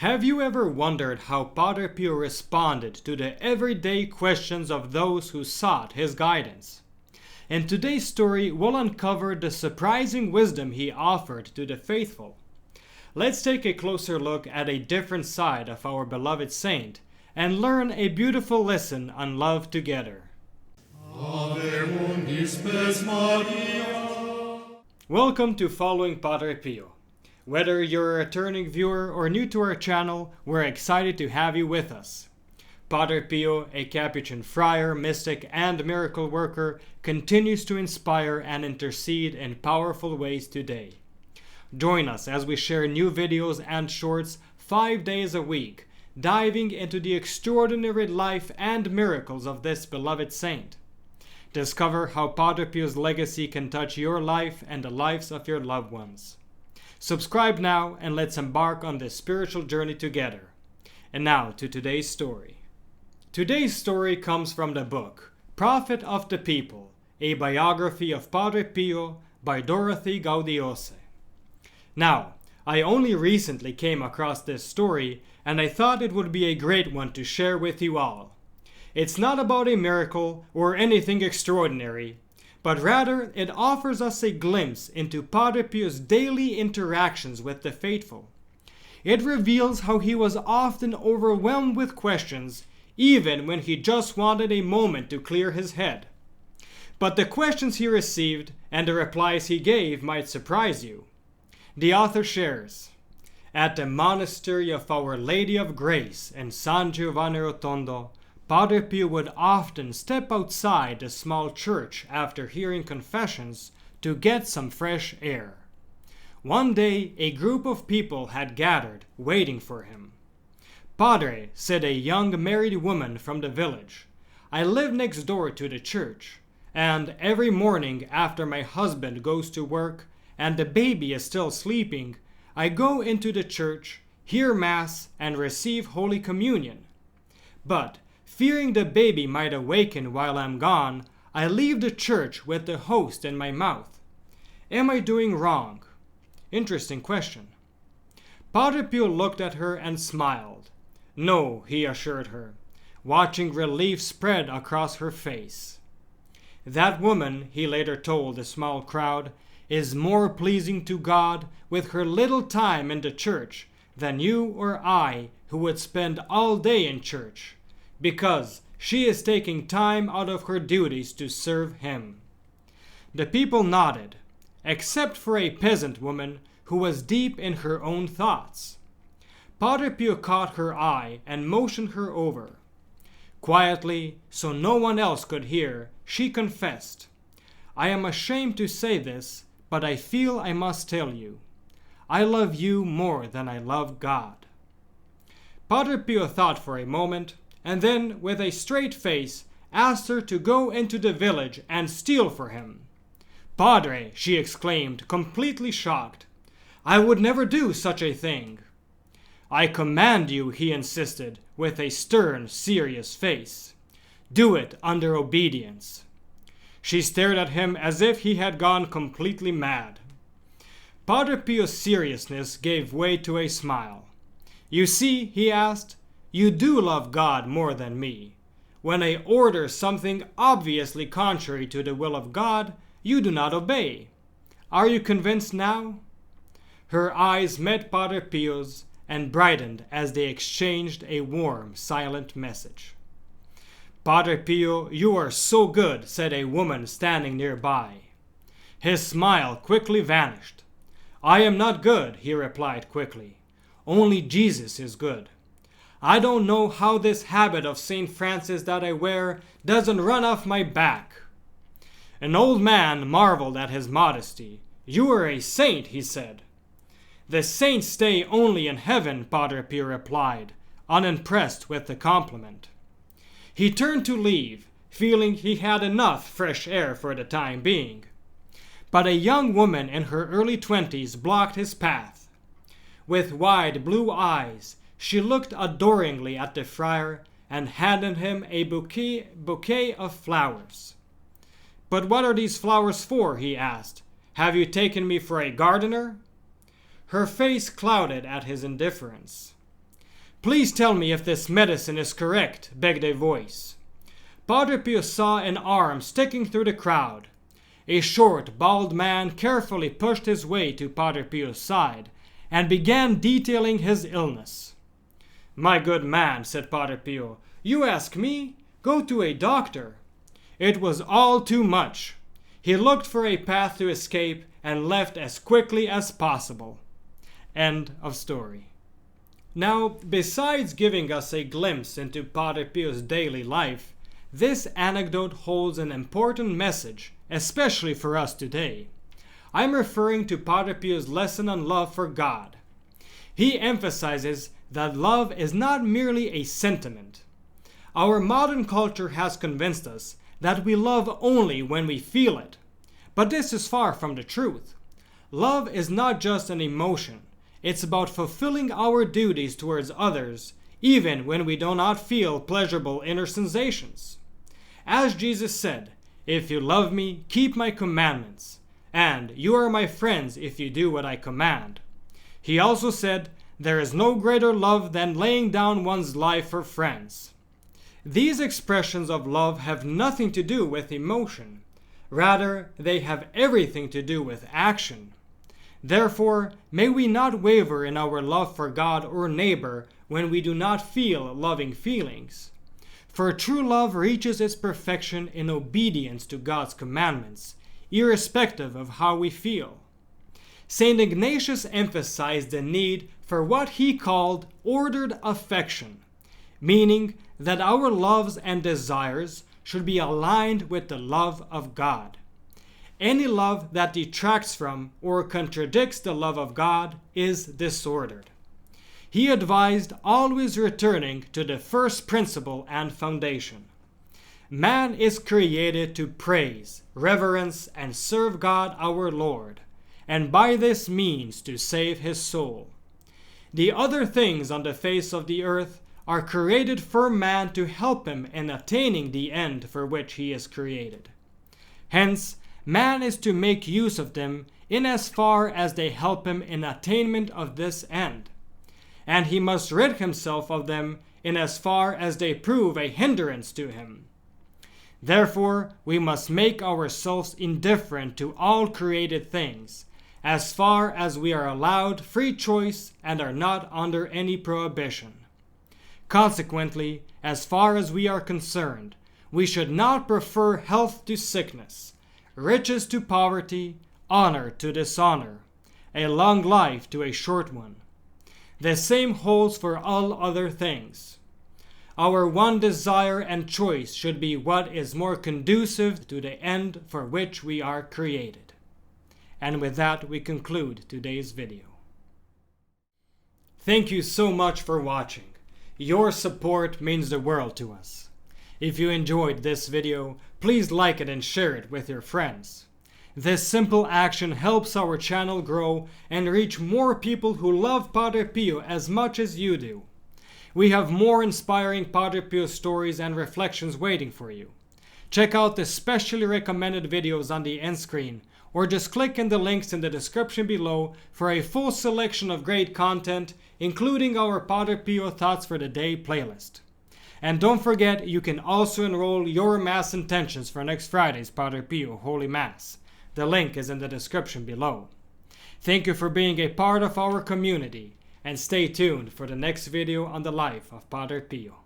Have you ever wondered how Padre Pio responded to the everyday questions of those who sought his guidance? In today's story, we'll uncover the surprising wisdom he offered to the faithful. Let's take a closer look at a different side of our beloved saint and learn a beautiful lesson on love together. Ave undis spes Maria. Welcome to Following Padre Pio. Whether you're a returning viewer or new to our channel, we're excited to have you with us. Padre Pio, a Capuchin friar, mystic, and miracle worker, continues to inspire and intercede in powerful ways today. Join us as we share new videos and shorts 5 days a week, diving into the extraordinary life and miracles of this beloved saint. Discover how Padre Pio's legacy can touch your life and the lives of your loved ones. Subscribe now and let's embark on this spiritual journey together. And now to today's story. Today's story comes from the book Prophet of the People, a biography of Padre Pio by Dorothy Gaudiose. Now, I only recently came across this story and I thought it would be a great one to share with you all. It's not about a miracle or anything extraordinary, but rather it offers us a glimpse into Padre Pio's daily interactions with the faithful. It reveals how he was often overwhelmed with questions, even when he just wanted a moment to clear his head. But the questions he received and the replies he gave might surprise you. The author shares, "At the monastery of Our Lady of Grace in San Giovanni Rotondo, Padre Pio would often step outside the small church after hearing confessions to get some fresh air. One day, a group of people had gathered, waiting for him. 'Padre,' said a young married woman from the village, 'I live next door to the church, and every morning after my husband goes to work and the baby is still sleeping, I go into the church, hear Mass, and receive Holy Communion. But fearing the baby might awaken while I'm gone, I leave the church with the host in my mouth. Am I doing wrong?' Interesting question." Padre Pio looked at her and smiled. "No," he assured her, watching relief spread across her face. "That woman," he later told the small crowd, "is more pleasing to God with her little time in the church than you or I, who would spend all day in church, because she is taking time out of her duties to serve him." The people nodded, except for a peasant woman who was deep in her own thoughts. Padre Pio caught her eye and motioned her over. Quietly, so no one else could hear, she confessed, "I am ashamed to say this, but I feel I must tell you. I love you more than I love God." Padre Pio thought for a moment, and then, with a straight face, asked her to go into the village and steal for him. "Padre," she exclaimed, completely shocked, "I would never do such a thing." "I command you," he insisted, with a stern, serious face. "Do it under obedience." She stared at him as if he had gone completely mad. Padre Pio's seriousness gave way to a smile. "You see," he asked, "you do love God more than me. When I order something obviously contrary to the will of God, you do not obey. Are you convinced now?" Her eyes met Padre Pio's and brightened as they exchanged a warm, silent message. "Padre Pio, you are so good," said a woman standing nearby. His smile quickly vanished. "I am not good," he replied quickly. "Only Jesus is good. I don't know how this habit of St. Francis that I wear doesn't run off my back." An old man marveled at his modesty. "You are a saint," he said. "The saints stay only in heaven," Padre Pio replied, unimpressed with the compliment. He turned to leave, feeling he had enough fresh air for the time being. But a young woman in her early 20s blocked his path. With wide blue eyes, she looked adoringly at the friar and handed him a bouquet of flowers. "But what are these flowers for?" he asked. "Have you taken me for a gardener?" Her face clouded at his indifference. "Please tell me if this medicine is correct," begged a voice. Padre Pio saw an arm sticking through the crowd. A short, bald man carefully pushed his way to Padre Pio's side and began detailing his illness. "My good man," said Padre Pio, "you ask me? Go to a doctor." It was all too much. He looked for a path to escape and left as quickly as possible. End of story. Now, besides giving us a glimpse into Padre Pio's daily life, this anecdote holds an important message, especially for us today. I'm referring to Padre Pio's lesson on love for God. He emphasizes that love is not merely a sentiment. Our modern culture has convinced us that we love only when we feel it. But this is far from the truth. Love is not just an emotion. It's about fulfilling our duties towards others, even when we do not feel pleasurable inner sensations. As Jesus said, "If you love me, keep my commandments, and you are my friends if you do what I command." He also said, "There is no greater love than laying down one's life for friends." These expressions of love have nothing to do with emotion. Rather, they have everything to do with action. Therefore, may we not waver in our love for God or neighbor when we do not feel loving feelings. For true love reaches its perfection in obedience to God's commandments, irrespective of how we feel. St. Ignatius emphasized the need for what he called ordered affection, meaning that our loves and desires should be aligned with the love of God. Any love that detracts from or contradicts the love of God is disordered. He advised always returning to the first principle and foundation. Man is created to praise, reverence, and serve God our Lord, and by this means to save his soul. The other things on the face of the earth are created for man to help him in attaining the end for which he is created. Hence, man is to make use of them in as far as they help him in attainment of this end, and he must rid himself of them in as far as they prove a hindrance to him. Therefore, we must make ourselves indifferent to all created things, as far as we are allowed free choice and are not under any prohibition. Consequently, as far as we are concerned, we should not prefer health to sickness, riches to poverty, honor to dishonor, a long life to a short one. The same holds for all other things. Our one desire and choice should be what is more conducive to the end for which we are created. And with that, we conclude today's video. Thank you so much for watching. Your support means the world to us. If you enjoyed this video, please like it and share it with your friends. This simple action helps our channel grow and reach more people who love Padre Pio as much as you do. We have more inspiring Padre Pio stories and reflections waiting for you. Check out the specially recommended videos on the end screen, or just click in the links in the description below for a full selection of great content, including our Padre Pio Thoughts for the Day playlist. And don't forget, you can also enroll your Mass intentions for next Friday's Padre Pio Holy Mass. The link is in the description below. Thank you for being a part of our community, and stay tuned for the next video on the life of Padre Pio.